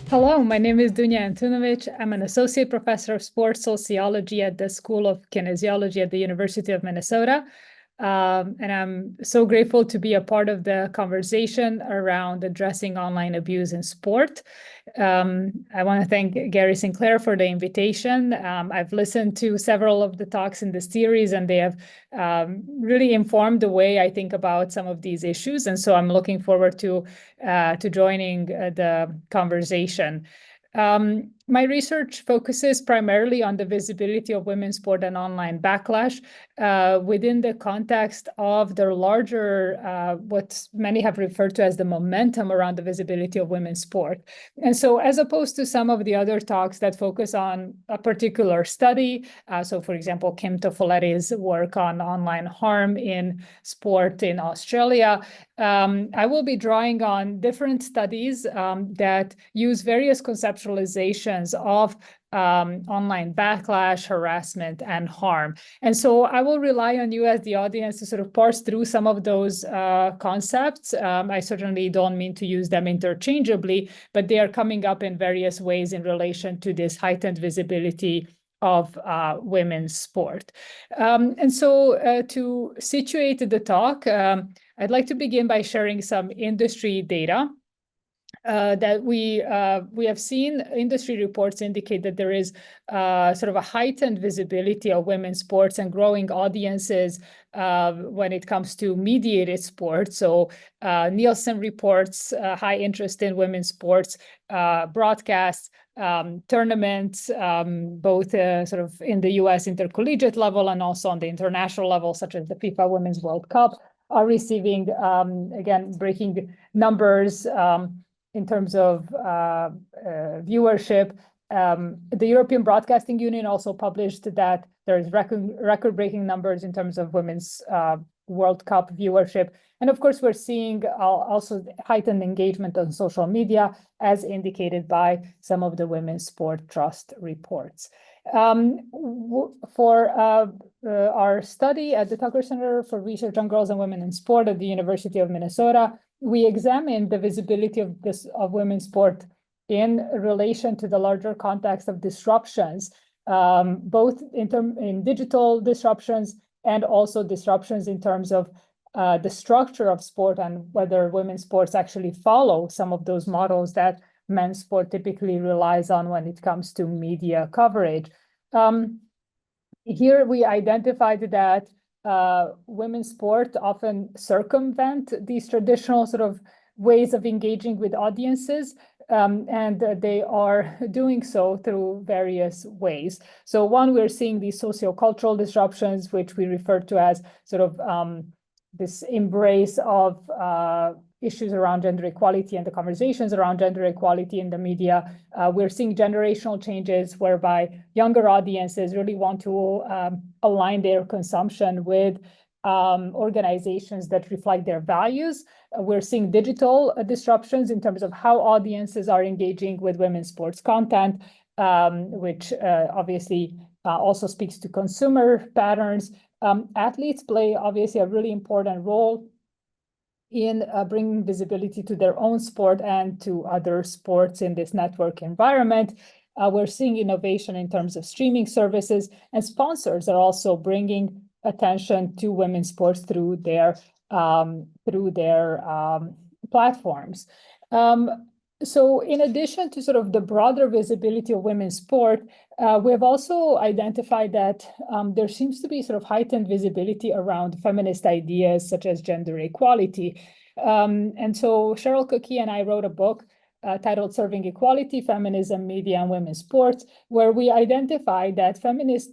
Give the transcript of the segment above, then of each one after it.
Hello, my name is Dunja Antunovic. I'm an associate professor of sports sociology at the School of Kinesiology at the University of Minnesota. And I'm so grateful to be a part of the conversation around addressing online abuse in sport. I want to thank Gary Sinclair for the invitation. I've listened to several of the talks in this series, and they have really informed the way I think about some of these issues. And so I'm looking forward to joining the conversation. My research focuses primarily on the visibility of women's sport and online backlash within the context of the larger, what many have referred to as the momentum around the visibility of women's sport. And so as opposed to some of the other talks that focus on a particular study, so for example, Kim Tofoletti's work on online harm in sport in Australia, I will be drawing on different studies that use various conceptualizations of online backlash, harassment, and harm. And so I will rely on you as the audience to sort of parse through some of those concepts. I certainly don't mean to use them interchangeably, but they are coming up in various ways in relation to this heightened visibility of women's sport. And so to situate the talk, I'd like to begin by sharing some industry data. That we have seen industry reports indicate that there is sort of a heightened visibility of women's sports and growing audiences when it comes to mediated sports. So Nielsen reports high interest in women's sports broadcasts, tournaments, both sort of in the US intercollegiate level and also on the international level, such as the FIFA Women's World Cup, are receiving, again, breaking numbers in terms of viewership. The European Broadcasting Union also published that there's record-breaking numbers in terms of women's World Cup viewership. And of course, we're seeing also heightened engagement on social media, as indicated by some of the Women's Sport Trust reports. For our study at the Tucker Center for Research on Girls and Women in Sport at the University of Minnesota, we examined the visibility of women's sport in relation to the larger context of disruptions, both in digital disruptions and also disruptions in terms of the structure of sport and whether women's sports actually follow some of those models that men's sport typically relies on when it comes to media coverage. Here we identified that women's sport often circumvent these traditional sort of ways of engaging with audiences, and they are doing so through various ways. So one, we're seeing these sociocultural disruptions, which we refer to as sort of this embrace of issues around gender equality and the conversations around gender equality in the media. We're seeing generational changes whereby younger audiences really want to align their consumption with organizations that reflect their values. We're seeing digital disruptions in terms of how audiences are engaging with women's sports content, which obviously also speaks to consumer patterns. Athletes play obviously a really important role in bringing visibility to their own sport and to other sports in this network environment. We're seeing innovation in terms of streaming services, and sponsors are also bringing attention to women's sports through their platforms. So in addition to sort of the broader visibility of women's sport, we have also identified that there seems to be sort of heightened visibility around feminist ideas such as gender equality. And so Cheryl Cookie and I wrote a book titled Serving Equality, Feminism, Media, and Women's Sports, where we identified that feminist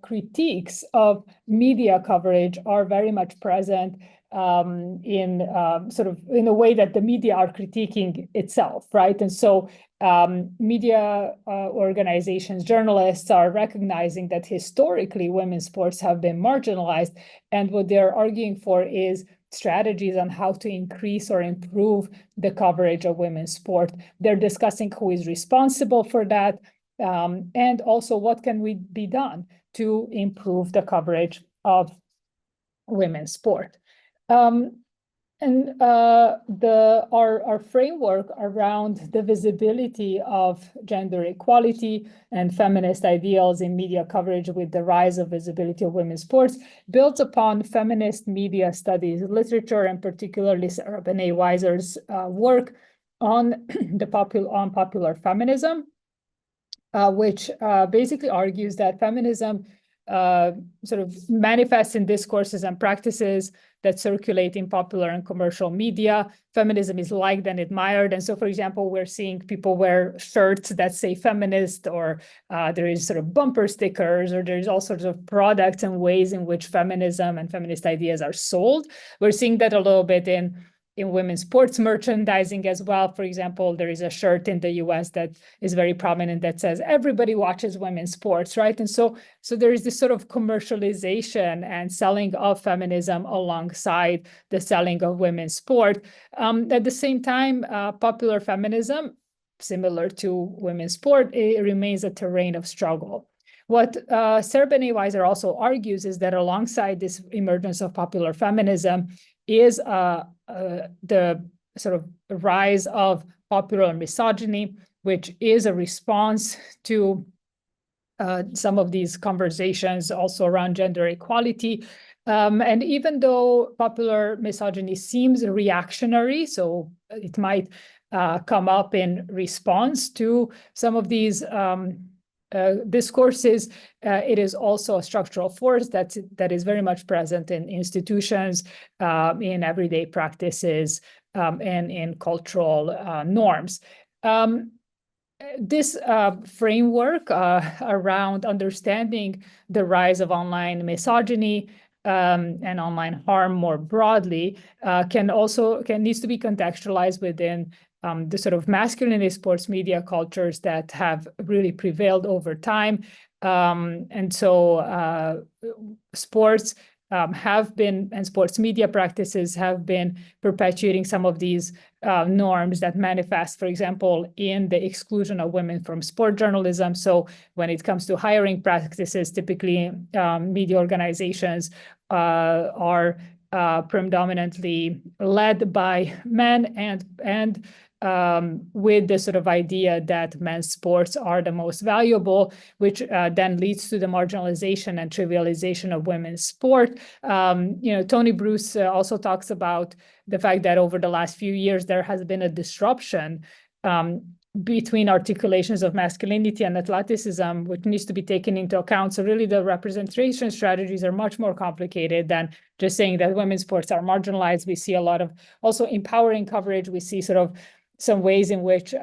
critiques of media coverage are very much present in sort of in a way that the media are critiquing itself, right? And so media organizations, journalists are recognizing that historically women's sports have been marginalized, and what they're arguing for is strategies on how to increase or improve the coverage of women's sport. They're discussing who is responsible for that, and also what can be done to improve the coverage of women's sport. And our framework around the visibility of gender equality and feminist ideals in media coverage with the rise of visibility of women's sports builds upon feminist media studies literature, and particularly Sarah Benet Weiser's work on popular feminism, which basically argues that feminism sort of manifests in discourses and practices that circulate in popular and commercial media. Feminism is liked and admired. And so, for example, we're seeing people wear shirts that say feminist, or there is sort of bumper stickers, or there's all sorts of products and ways in which feminism and feminist ideas are sold. We're seeing that a little bit in women's sports merchandising as well. For example, there is a shirt in the US that is very prominent that says everybody watches women's sports, right? And so there is this sort of commercialization and selling of feminism alongside the selling of women's sport. At the same time, popular feminism, similar to women's sport, it remains a terrain of struggle. What Sarah Benet Weiser also argues is that alongside this emergence of popular feminism is the sort of rise of popular misogyny, which is a response to some of these conversations also around gender equality. And even though popular misogyny seems reactionary, so it might come up in response to some of these discourses, it is also a structural force that is very much present in institutions, in everyday practices, and in cultural norms. This framework around understanding the rise of online misogyny and online harm more broadly needs to be contextualized within the sort of masculinist sports media cultures that have really prevailed over time. And so sports have been, and sports media practices have been perpetuating some of these norms that manifest, for example, in the exclusion of women from sport journalism. So when it comes to hiring practices, typically media organizations are predominantly led by men, and with the sort of idea that men's sports are the most valuable, which then leads to the marginalization and trivialization of women's sport. Tony Bruce also talks about the fact that over the last few years, there has been a disruption between articulations of masculinity and athleticism, which needs to be taken into account. So really the representation strategies are much more complicated than just saying that women's sports are marginalized. We see a lot of also empowering coverage. We see sort of some ways in which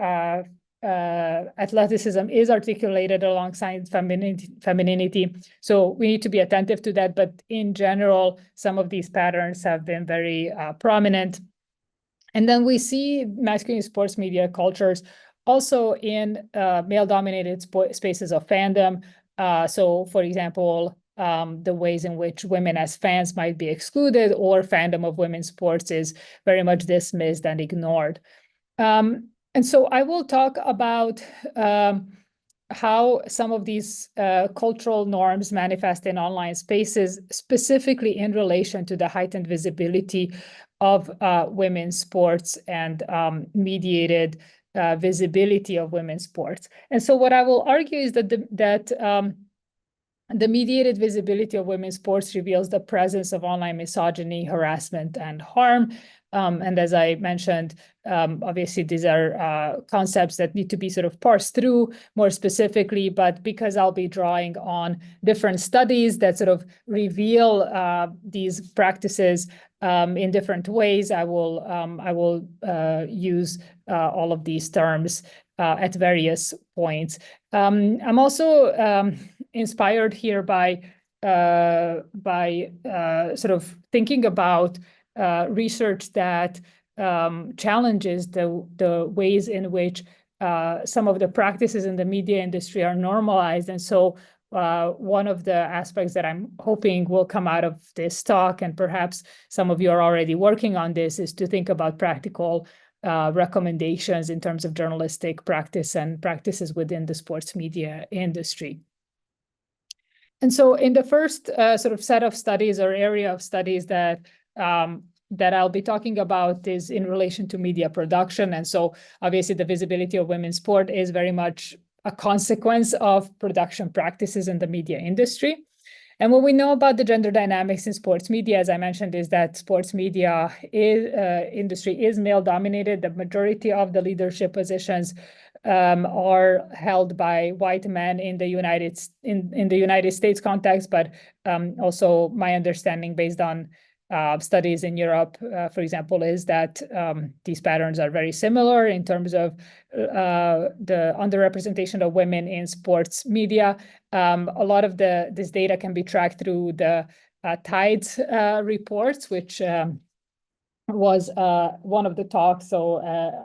athleticism is articulated alongside femininity. So we need to be attentive to that. But in general, some of these patterns have been very prominent. And then we see masculine sports media cultures also in male-dominated spaces of fandom. So, for example, the ways in which women as fans might be excluded, or fandom of women's sports is very much dismissed and ignored. And so I will talk about how some of these cultural norms manifest in online spaces, specifically in relation to the heightened visibility of women's sports and mediated visibility of women's sports. And so what I will argue is that the mediated visibility of women's sports reveals the presence of online misogyny, harassment, and harm. And as I mentioned, obviously these are concepts that need to be sort of parsed through more specifically, but because I'll be drawing on different studies that sort of reveal these practices in different ways, I will use all of these terms at various points. I'm also inspired here by sort of thinking about research that challenges the ways in which some of the practices in the media industry are normalized. And so one of the aspects that I'm hoping will come out of this talk, and perhaps some of you are already working on this, is to think about practical recommendations in terms of journalistic practice and practices within the sports media industry. And so in the first sort of set of studies or area of studies that I'll be talking about is in relation to media production. And so obviously the visibility of women's sport is very much a consequence of production practices in the media industry. And what we know about the gender dynamics in sports media, as I mentioned, is that sports media industry is male dominated. The majority of the leadership positions are held by white men in the United States context, but also my understanding based on studies in Europe, for example, is that these patterns are very similar in terms of the underrepresentation of women in sports media. A lot of this data can be tracked through the TIDES reports, which was one of the talks. So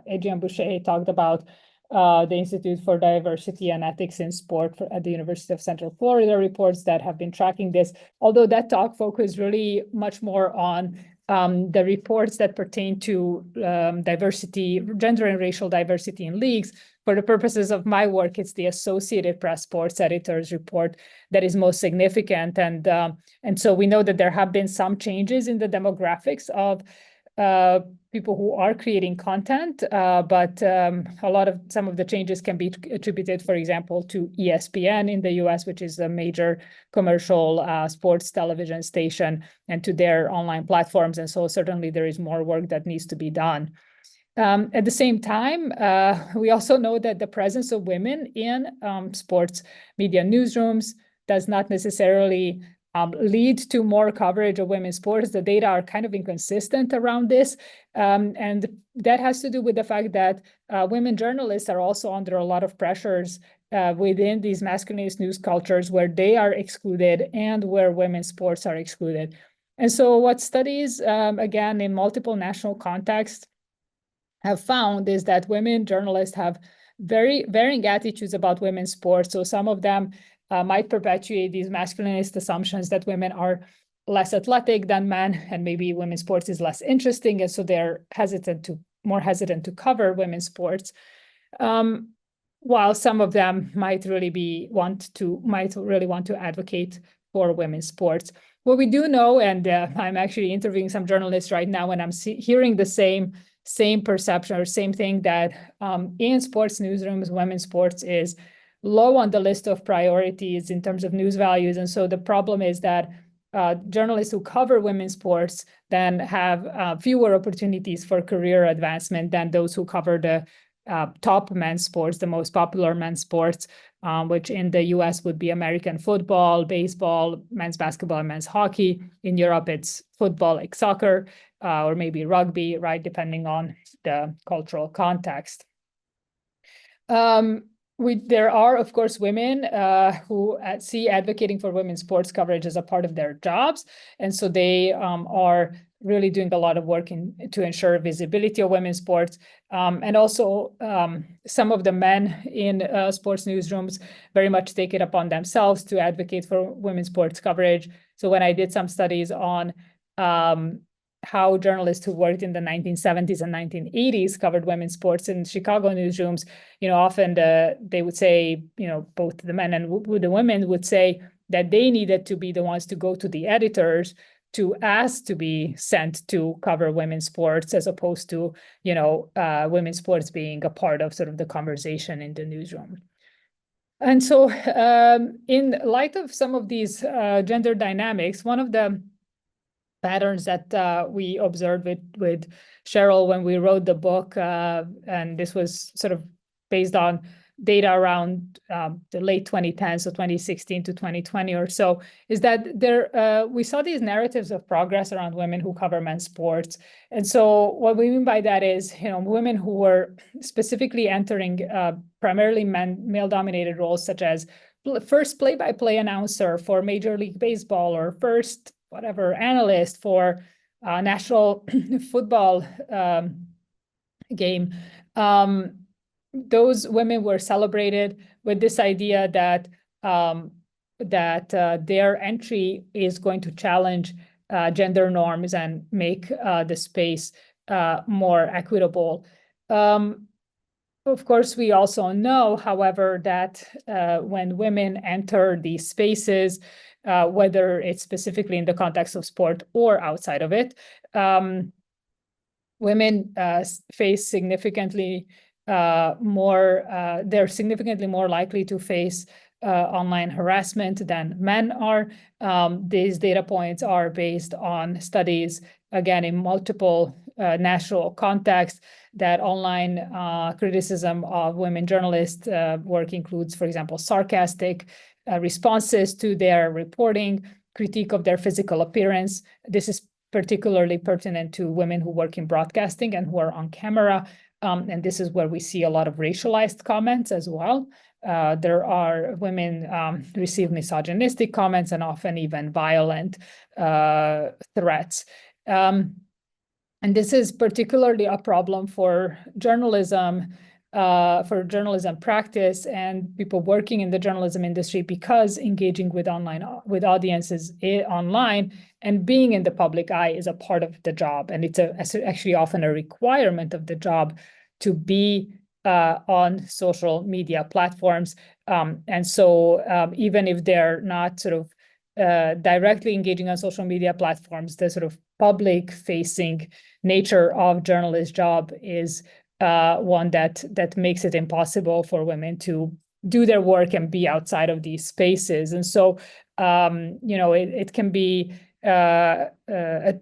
Adrian Boucher talked about the Institute for Diversity and Ethics in Sport at the University of Central Florida reports that have been tracking this, although that talk focused really much more on the reports that pertain to diversity, gender and racial diversity in leagues. For the purposes of my work, it's the Associated Press Sports Editors report that is most significant. And so we know that there have been some changes in the demographics of people who are creating content, but some of the changes can be attributed, for example, to ESPN in the US, which is a major commercial sports television station, and to their online platforms. And so certainly there is more work that needs to be done. At the same time, we also know that the presence of women in sports media newsrooms does not necessarily lead to more coverage of women's sports. The data are kind of inconsistent around this. And that has to do with the fact that women journalists are also under a lot of pressures within these masculinist news cultures where they are excluded and where women's sports are excluded. And so what studies, again, in multiple national contexts have found is that women journalists have very varying attitudes about women's sports. So some of them might perpetuate these masculinist assumptions that women are less athletic than men, and maybe women's sports is less interesting, and so they're more hesitant to cover women's sports. While some of them might really want to advocate for women's sports. What we do know, and I'm actually interviewing some journalists right now, and I'm hearing the same perception or same thing, that in sports newsrooms, women's sports is low on the list of priorities in terms of news values. And so the problem is that journalists who cover women's sports then have fewer opportunities for career advancement than those who cover the top men's sports, the most popular men's sports, which in the US would be American football, baseball, men's basketball, and men's hockey. In Europe, it's football like soccer, or maybe rugby, right, depending on the cultural context. There are, of course, women who see advocating for women's sports coverage as a part of their jobs. And so they are really doing a lot of work to ensure visibility of women's sports. And also some of the men in sports newsrooms very much take it upon themselves to advocate for women's sports coverage. So when I did some studies on how journalists who worked in the 1970s and 1980s covered women's sports in Chicago newsrooms, often they would say, both the men and the women would say that they needed to be the ones to go to the editors to ask to be sent to cover women's sports, as opposed to, women's sports being a part of sort of the conversation in the newsroom. And so in light of some of these gender dynamics, one of the patterns that we observed with Cheryl when we wrote the book, and this was sort of based on data around the late 2010s, so 2016 to 2020 or so, is that we saw these narratives of progress around women who cover men's sports. And so what we mean by that is, women who were specifically entering primarily male-dominated roles, such as first play-by-play announcer for Major League Baseball, or first whatever analyst for national football game. Those women were celebrated with this idea that their entry is going to challenge gender norms and make the space more equitable. Of course, we also know, however, that when women enter these spaces, whether it's specifically in the context of sport or outside of it, women face significantly more, they're significantly more likely to face online harassment than men are. These data points are based on studies, again, in multiple national contexts, that online criticism of women journalists' work includes, for example, sarcastic responses to their reporting, critique of their physical appearance. This is particularly pertinent to women who work in broadcasting and who are on camera. And this is where we see a lot of racialized comments as well. There are women receive misogynistic comments and often even violent threats. And this is particularly a problem for journalism practice and people working in the journalism industry, because engaging with audiences online and being in the public eye is a part of the job, and it's actually often a requirement of the job to be on social media platforms. And so even if they're not sort of directly engaging on social media platforms, the sort of public facing nature of journalist job is one that makes it impossible for women to do their work and be outside of these spaces. And so, it can be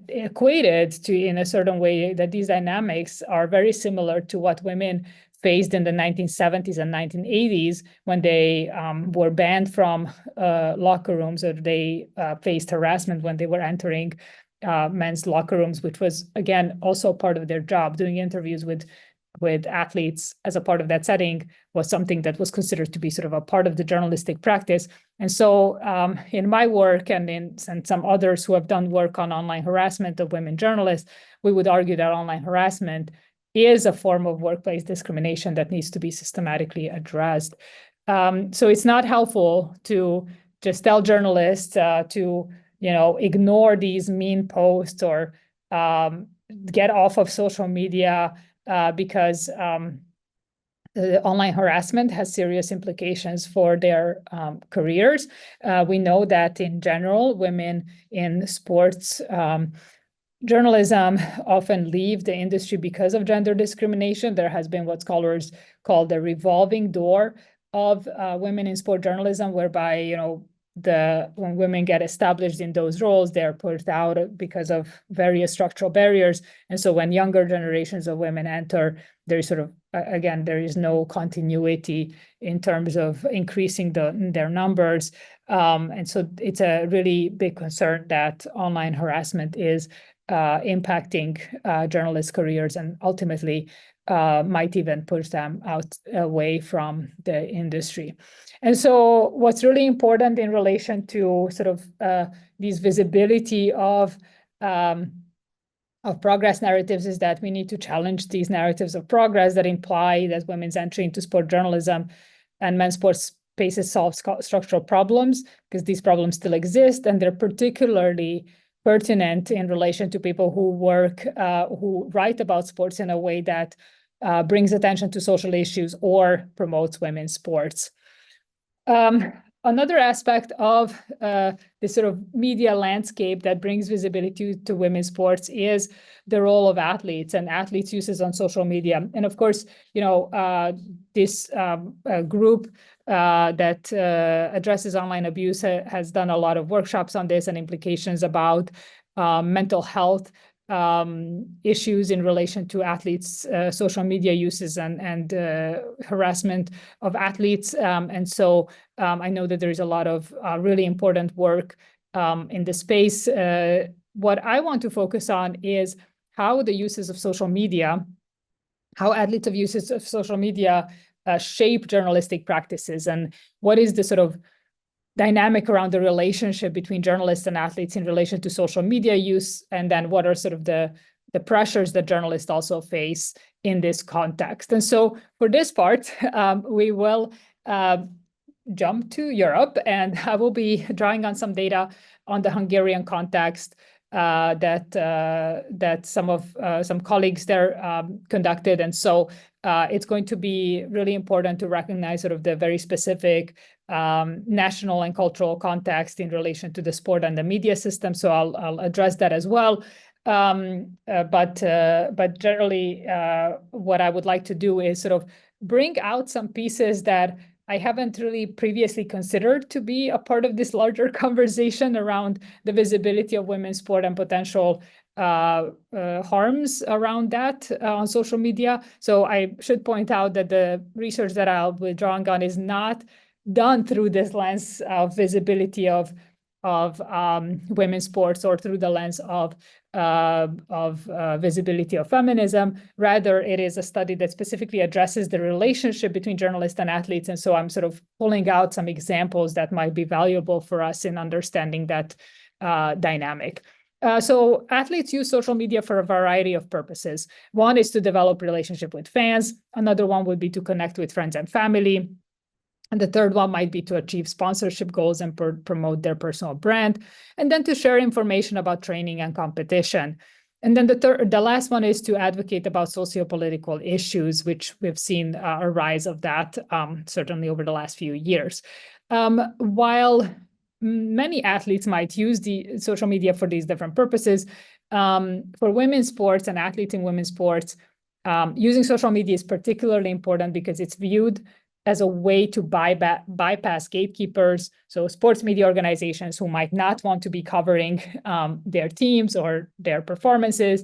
equated to, in a certain way, that these dynamics are very similar to what women faced in the 1970s and 1980s when they were banned from locker rooms, or they faced harassment when they were entering men's locker rooms, which was, again, also part of their job. Doing interviews with athletes as a part of that setting was something that was considered to be sort of a part of the journalistic practice. And so in my work and some others who have done work on online harassment of women journalists, we would argue that online harassment is a form of workplace discrimination that needs to be systematically addressed. So it's not helpful to just tell journalists to ignore these mean posts or get off of social media because the online harassment has serious implications for their careers. We know that in general, women in sports journalism often leave the industry because of gender discrimination. There has been what scholars call the revolving door of women in sport journalism, whereby when women get established in those roles, they're pushed out because of various structural barriers. And so when younger generations of women enter, there's sort of, again, there is no continuity in terms of increasing their numbers. And so it's a really big concern that online harassment is impacting journalists' careers and ultimately might even push them away from the industry. And so what's really important in relation to sort of these visibility of progress narratives is that we need to challenge these narratives of progress that imply that women's entry into sport journalism and men's sports spaces solve structural problems, because these problems still exist, and they're particularly pertinent in relation to people who write about sports in a way that brings attention to social issues or promotes women's sports. Another aspect of this sort of media landscape that brings visibility to women's sports is the role of athletes and athletes' uses on social media. And of course, this group that addresses online abuse has done a lot of workshops on this and implications about mental health issues in relation to athletes' social media uses and harassment of athletes. And so I know that there is a lot of really important work in the space. What I want to focus on is how the uses of social media, how athletes' of uses of social media shape journalistic practices, and what is the sort of dynamic around the relationship between journalists and athletes in relation to social media use, and then what are sort of the pressures that journalists also face in this context. And so for this part, we will jump to Europe, and I will be drawing on some data on the Hungarian context that some colleagues there conducted. And so it's going to be really important to recognize sort of the very specific national and cultural context in relation to the sport and the media system. So I'll address that as well. But generally, what I would like to do is sort of bring out some pieces that I haven't really previously considered to be a part of this larger conversation around the visibility of women's sport and potential harms around that on social media. So I should point out that the research that I'll be drawing on is not done through this lens of visibility of women's sports or through the lens of visibility of feminism. Rather, it is a study that specifically addresses the relationship between journalists and athletes. And so I'm sort of pulling out some examples that might be valuable for us in understanding that dynamic. So athletes use social media for a variety of purposes. One is to develop relationship with fans. Another one would be to connect with friends and family. And the third one might be to achieve sponsorship goals and promote their personal brand, and then to share information about training and competition. And then the last one is to advocate about socio-political issues, which we've seen a rise of that certainly over the last few years. While many athletes might use the social media for these different purposes, for women's sports and athletes in women's sports, using social media is particularly important because it's viewed as a way to bypass gatekeepers, so sports media organizations who might not want to be covering their teams or their performances,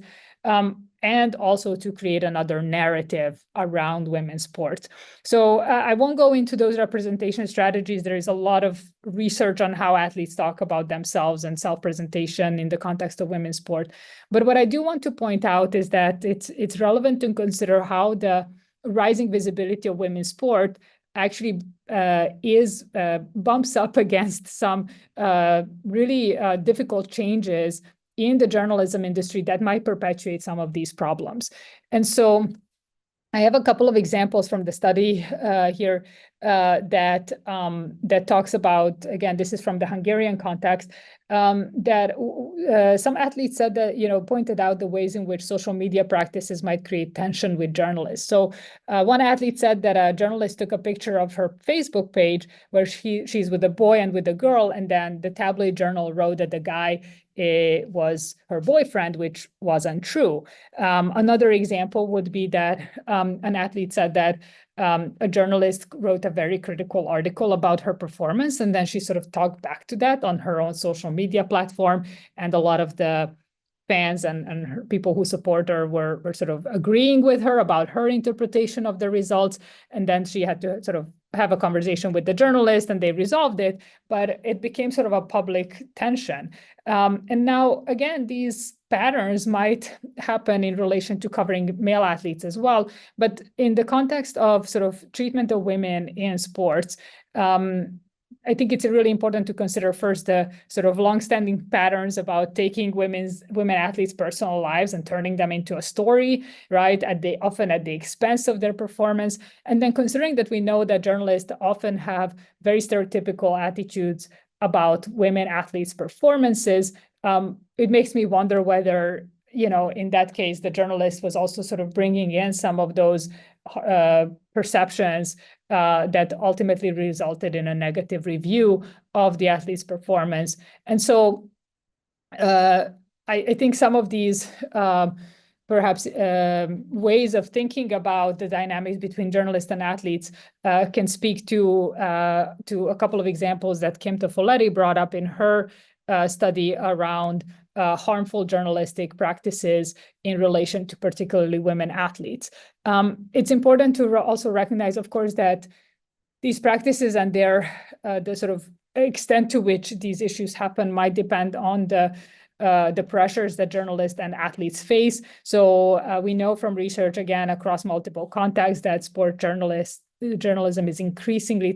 and also to create another narrative around women's sports. So I won't go into those representation strategies. There is a lot of research on how athletes talk about themselves and self-presentation in the context of women's sport. But what I do want to point out is that it's relevant to consider how the rising visibility of women's sport actually bumps up against some really difficult changes in the journalism industry that might perpetuate some of these problems. And so I have a couple of examples from the study here that talks about, again, this is from the Hungarian context, that some athletes said that, pointed out the ways in which social media practices might create tension with journalists. So one athlete said that a journalist took a picture of her Facebook page where she's with a boy and with a girl, and then the tabloid journal wrote that the guy was her boyfriend, which wasn't true. Another example would be that an athlete said that a journalist wrote a very critical article about her performance, and then she sort of talked back to that on her own social media platform, and a lot of the fans and people who support her were sort of agreeing with her about her interpretation of the results. And then she had to sort of have a conversation with the journalist, and they resolved it, but it became sort of a public tension. And now, again, these patterns might happen in relation to covering male athletes as well. But in the context of sort of treatment of women in sports, I think it's really important to consider first the sort of longstanding patterns about taking women athletes' personal lives and turning them into a story, right? Often at the expense of their performance. And then considering that we know that journalists often have very stereotypical attitudes about women athletes' performances, it makes me wonder whether, in that case, the journalist was also sort of bringing in some of those perceptions that ultimately resulted in a negative review of the athlete's performance. And so I think some of these perhaps ways of thinking about the dynamics between journalists and athletes can speak to a couple of examples that Kim Tofoletti brought up in her study around harmful journalistic practices in relation to particularly women athletes. It's important to also recognize, of course, that these practices and the sort of extent to which these issues happen might depend on the pressures that journalists and athletes face. So we know from research, again, across multiple contexts, that sport journalism is increasingly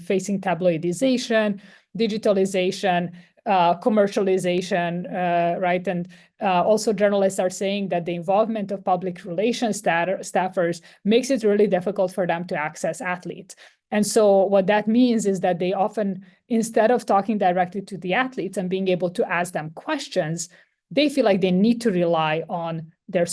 facing tabloidization, digitalization, commercialization, right? And also journalists are saying that the involvement of public relations staffers makes it really difficult for them to access athletes. And so what that means is that they often, instead of talking directly to the athletes and being able to ask them questions, they feel like they need to rely on their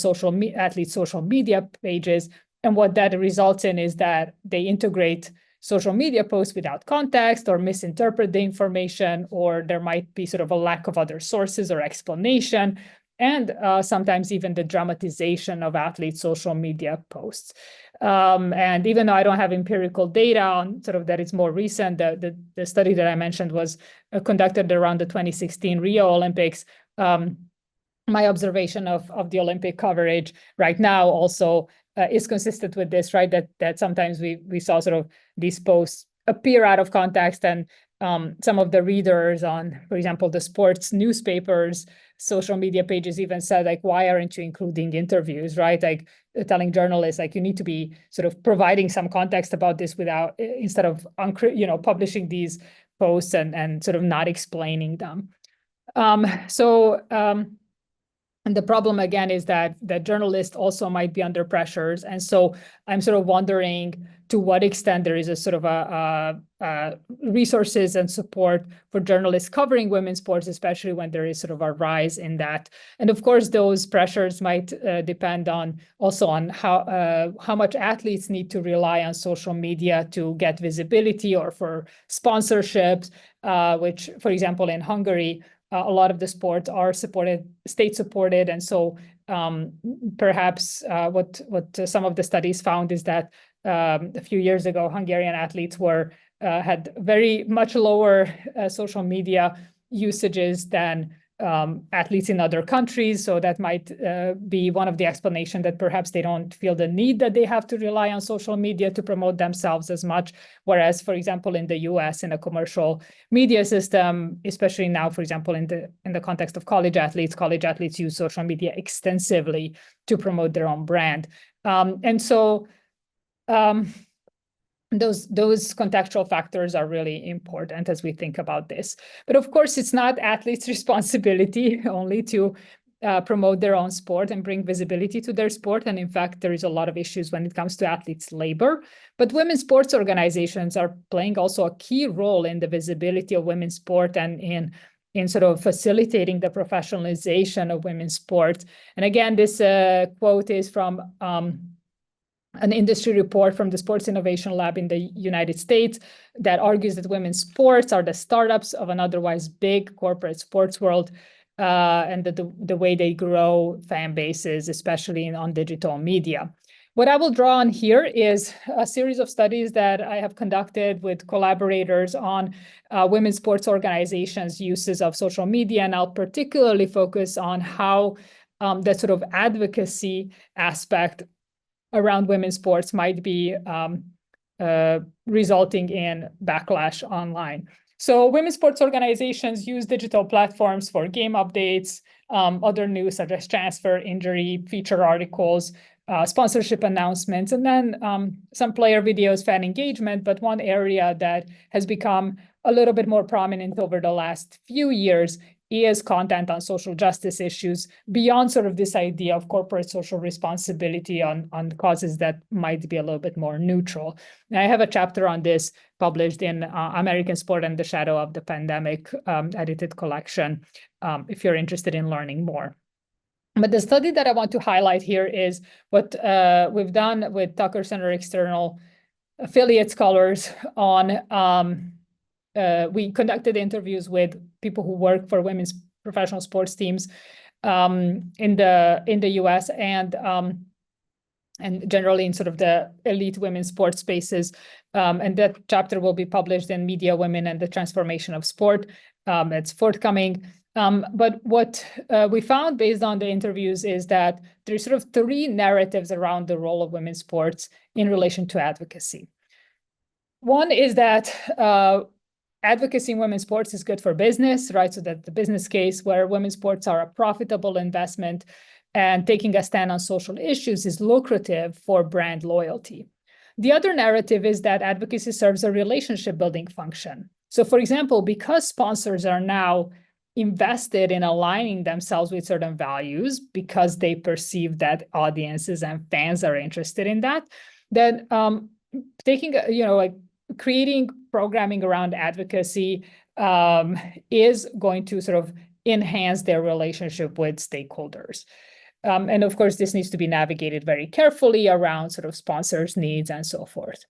athletes' social media pages And what that results in is that they integrate social media posts without context or misinterpret the information, or there might be sort of a lack of other sources or explanation, and sometimes even the dramatization of athletes' social media posts. And even though I don't have empirical data on sort of that, it's more recent. The study that I mentioned was conducted around the 2016 Rio Olympics. My observation of the Olympic coverage right now also is consistent with this, right? That sometimes we saw sort of these posts appear out of context, and some of the readers on, for example, the sports newspapers, social media pages even said, like, why aren't you including interviews, right? Like telling journalists, like, you need to be sort of providing some context about this without, instead of, publishing these posts and sort of not explaining them. And the problem, again, is that journalists also might be under pressures. And so I'm sort of wondering to what extent there is a sort of resources and support for journalists covering women's sports, especially when there is sort of a rise in that. And of course, those pressures might depend on how much athletes need to rely on social media to get visibility or for sponsorships, which, for example, in Hungary, a lot of the sports are state supported, and so perhaps what some of the studies found is that a few years ago, Hungarian athletes had very much lower social media usages than athletes in other countries. So that might be one of the explanations, that perhaps they don't feel the need that they have to rely on social media to promote themselves as much. Whereas, for example, in the US, in a commercial media system, especially now, for example, in the context of college athletes use social media extensively to promote their own brand. And so those contextual factors are really important as we think about this. But of course, it's not athletes' responsibility only to promote their own sport and bring visibility to their sport. And in fact, there is a lot of issues when it comes to athletes' labor. But women's sports organizations are playing also a key role in the visibility of women's sport and in sort of facilitating the professionalization of women's sports. And again, this quote is from an industry report from the Sports Innovation Lab in the United States that argues that women's sports are the startups of an otherwise big corporate sports world, and that the way they grow fan bases, especially on digital media. What I will draw on here is a series of studies that I have conducted with collaborators on women's sports organizations' uses of social media, and I'll particularly focus on how the sort of advocacy aspect around women's sports might be resulting in backlash online. So women's sports organizations use digital platforms for game updates, other news such as transfer, injury, feature articles, sponsorship announcements, and then some player videos, fan engagement. But one area that has become a little bit more prominent over the last few years is content on social justice issues, beyond sort of this idea of corporate social responsibility on causes that might be a little bit more neutral. And I have a chapter on this published in American Sport and the Shadow of the Pandemic edited collection, if you're interested in learning more. But the study that I want to highlight here is what we've done with Tucker Center External affiliate scholars on we conducted interviews with people who work for women's professional sports teams in the US and generally in sort of the elite women's sports spaces. And that chapter will be published in Media Women and the Transformation of Sport. It's forthcoming. But what we found based on the interviews is that there's sort of three narratives around the role of women's sports in relation to advocacy. One is that advocacy in women's sports is good for business, right? So that the business case where women's sports are a profitable investment and taking a stand on social issues is lucrative for brand loyalty. The other narrative is that advocacy serves a relationship building function. So for example, because sponsors are now invested in aligning themselves with certain values because they perceive that audiences and fans are interested in that, then creating programming around advocacy is going to sort of enhance their relationship with stakeholders. And of course, this needs to be navigated very carefully around sort of sponsors' needs and so forth.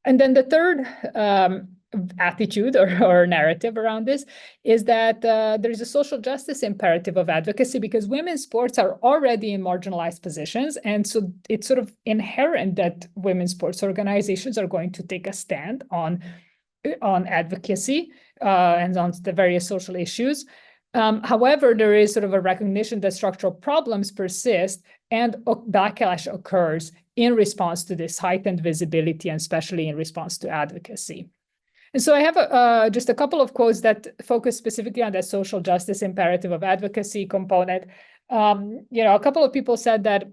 And then the third attitude or narrative around this is that there's a social justice imperative of advocacy because women's sports are already in marginalized positions. And so it's sort of inherent that women's sports organizations are going to take a stand on advocacy and on the various social issues. However, there is sort of a recognition that structural problems persist and backlash occurs in response to this heightened visibility and especially in response to advocacy. And so I have just a couple of quotes that focus specifically on that social justice imperative of advocacy component. A couple of people said that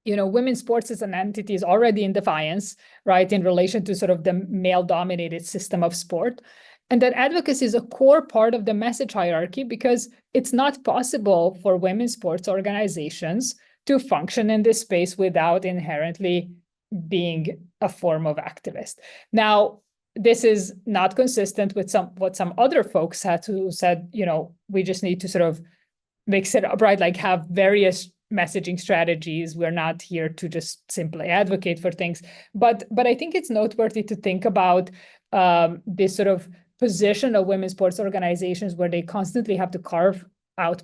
women's sports as an entity is already in defiance, right, in relation to sort of the male-dominated system of sport. And that advocacy is a core part of the message hierarchy because it's not possible for women's sports organizations to function in this space without inherently being a form of activist. Now, this is not consistent with what some other folks had who said, we just need to sort of mix it up, right? Like have various messaging strategies. We're not here to just simply advocate for things. But I think it's noteworthy to think about this sort of position of women's sports organizations where they constantly have to carve out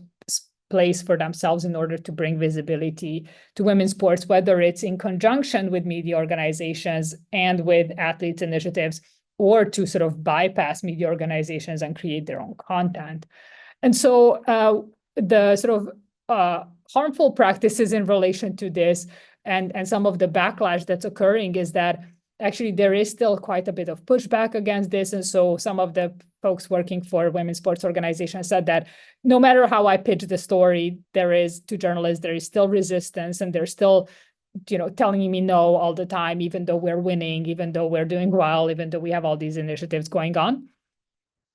place for themselves in order to bring visibility to women's sports, whether it's in conjunction with media organizations and with athletes initiatives, or to sort of bypass media organizations and create their own content. And so the sort of harmful practices in relation to this and some of the backlash that's occurring is that actually there is still quite a bit of pushback against this. And so some of the folks working for women's sports organizations said that no matter how I pitch the story, to journalists, there is still resistance and they're still telling me no all the time, even though we're winning, even though we're doing well, even though we have all these initiatives going on.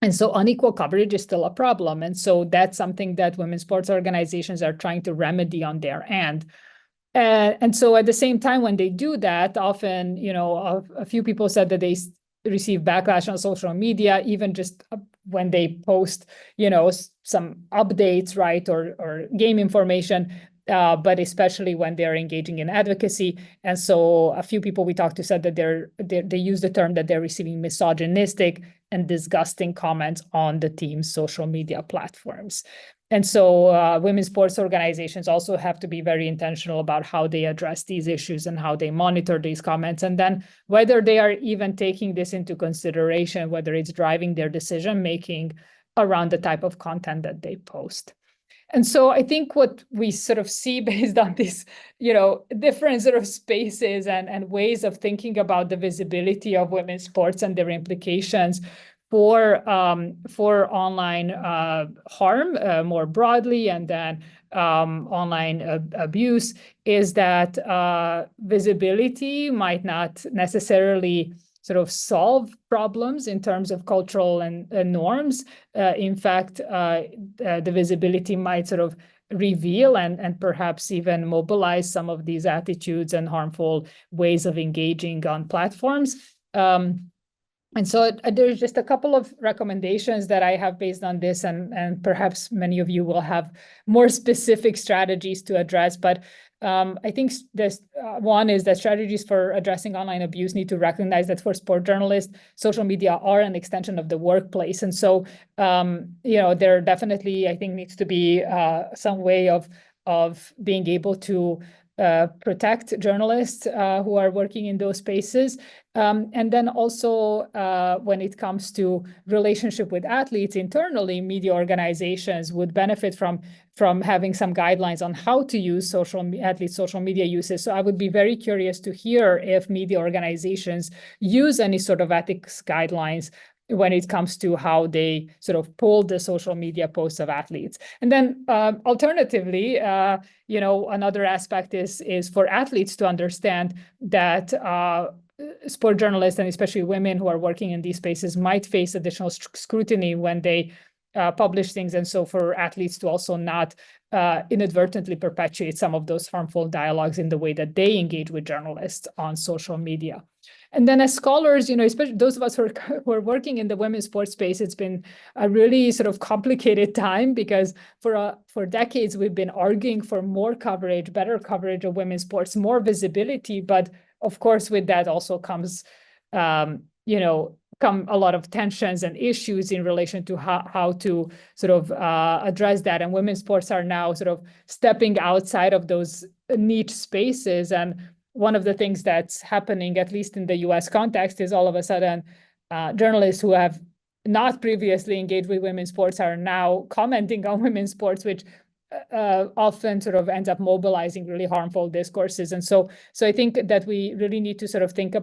And so unequal coverage is still a problem. And so that's something that women's sports organizations are trying to remedy on their end. And so at the same time, when they do that, often, a few people said that they receive backlash on social media, even just when they post, some updates, right, or game information, but especially when they're engaging in advocacy. And so a few people we talked to said that they use the term that they're receiving misogynistic and disgusting comments on the team's social media platforms. And so women's sports organizations also have to be very intentional about how they address these issues and how they monitor these comments, and then whether they are even taking this into consideration, whether it's driving their decision-making around the type of content that they post. And so I think what we sort of see based on these, different sort of spaces and ways of thinking about the visibility of women's sports and their implications for online harm more broadly, and then online abuse, is that visibility might not necessarily sort of solve problems in terms of cultural and norms. In fact, the visibility might sort of reveal and perhaps even mobilize some of these attitudes and harmful ways of engaging on platforms. And so there's just a couple of recommendations that I have based on this, and perhaps many of you will have more specific strategies to address. But I think this one is that strategies for addressing online abuse need to recognize that for sport journalists, social media are an extension of the workplace. And so, there definitely, I think, needs to be some way of being able to protect journalists who are working in those spaces. And then also when it comes to relationship with athletes internally, media organizations would benefit from having some guidelines on how to use athlete social media uses. So I would be very curious to hear if media organizations use any sort of ethics guidelines when it comes to how they sort of pull the social media posts of athletes. And then alternatively, another aspect is for athletes to understand that sport journalists, and especially women who are working in these spaces, might face additional scrutiny when they publish things. And so for athletes to also not inadvertently perpetuate some of those harmful dialogues in the way that they engage with journalists on social media. And then as scholars, especially those of us who are working in the women's sports space, it's been a really sort of complicated time because for decades we've been arguing for more coverage, better coverage of women's sports, more visibility. But of course, with that also comes, come a lot of tensions and issues in relation to how to sort of address that. And women's sports are now sort of stepping outside of those niche spaces. And one of the things that's happening, at least in the US context, is all of a sudden journalists who have not previously engaged with women's sports are now commenting on women's sports, which often sort of ends up mobilizing really harmful discourses. And so I think that we really need to sort of think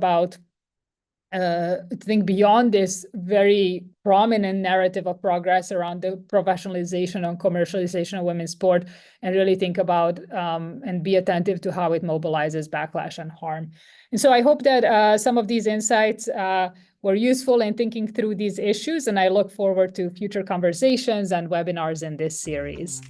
beyond this very prominent narrative of progress around the professionalization and commercialization of women's sport, and really think about and be attentive to how it mobilizes backlash and harm. And so I hope that some of these insights were useful in thinking through these issues, and I look forward to future conversations and webinars in this series.